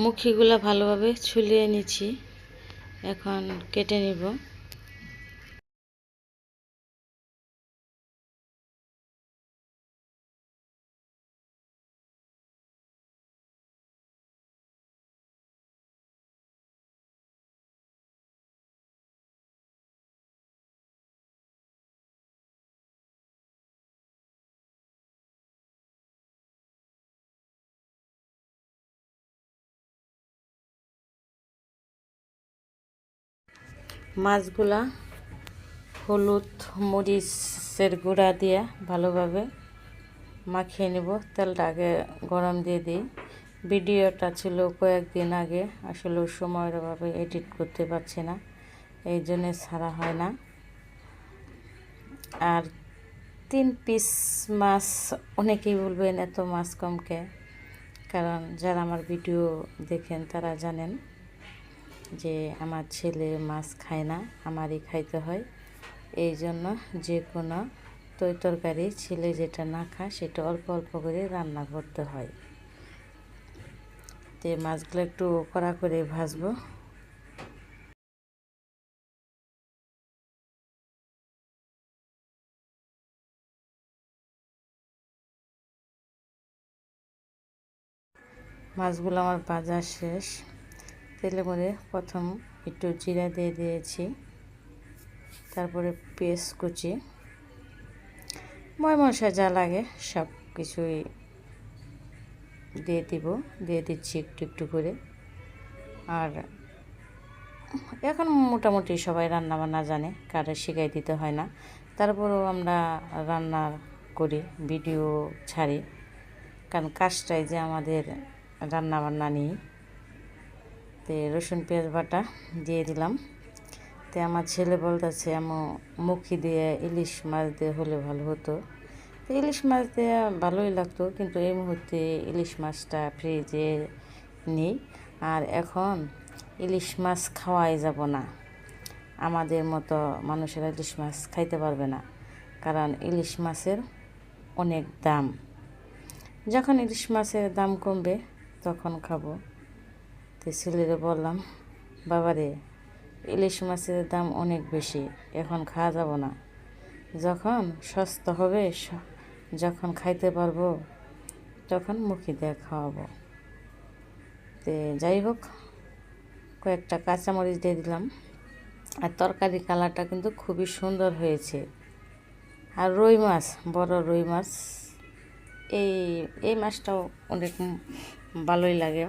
মুখিগুলা ভালোভাবে ছুলিয়ে নিচ্ছি, এখন কেটে নিব। মাছগুলা হলুদ মরিচের গুঁড়া দিয়ে ভালোভাবে মাখিয়ে নেব। তেলটা আগে গরম দিয়ে দিই। ভিডিওটা ছিল কয়েকদিন আগে, আসলে সময়ের অভাবে এডিট করতে পারছি না, এই জন্যে ছাড়া হয় না। আর 3 পিস মাছ, অনেকেই বলবেন এত মাছ কমকে, কারণ যারা আমার ভিডিও দেখেন তারা জানেন যে আমার ছেলে মাছ খায় না, আমারই খাইতে হয়। এই জন্য যে কোনো তরকারি ছেলে যেটা না খায় সেটা অল্প অল্প করে রান্না করতে হয়। তো মাছগুলো একটু কড়া করে ভাজবো। মাছগুলো আমার ভাজা শেষ। তেলে করে প্রথম একটু জিরা দিয়ে দিয়েছি, তারপরে পেঁয়াজ কুচি, ময় মশলা যা লাগে সব কিছুই দিয়ে দিচ্ছি একটু একটু করে। আর এখন মোটামুটি সবাই রান্না বান্না জানে, কারো শিখাই দিতে হয় না। তারপরেও আমরা রান্না করি, ভিডিও ছাড়ি, কারণ কাজটাই যে আমাদের রান্না বান্না নিয়ে। তো রসুন পেঁয়াজ বাটা দিয়ে দিলাম। তো আমার ছেলে বলতেছে মুখি দিয়ে ইলিশ মাছ দিয়ে হলে ভালো হতো। তো ইলিশ মাছ দিয়ে ভালোই লাগতো, কিন্তু এই মুহূর্তে ইলিশ মাছটা ফ্রিজে নেই। আর এখন ইলিশ মাছ খাওয়াই যাব না, আমাদের মতো মানুষেরা ইলিশ মাছ খাইতে পারবে না, কারণ ইলিশ মাছের অনেক দাম। যখন ইলিশ মাছের দাম কমবে তখন খাবো। তো ছেলেরে বললাম, বাবারে ইলিশ মাছের দাম অনেক বেশি, এখন খাওয়া যাব না, যখন সস্তা হবে, যখন খাইতে পারবো তখন মুখি দিয়ে খাওয়াবো। তো যাই হোক, কয়েকটা কাঁচামরিচ দিয়ে দিলাম। আর তরকারি কালারটা কিন্তু খুবই সুন্দর হয়েছে। আর রুই মাছ, বড় রুই মাছ, এই মাছটাও অনেক ভালোই লাগে।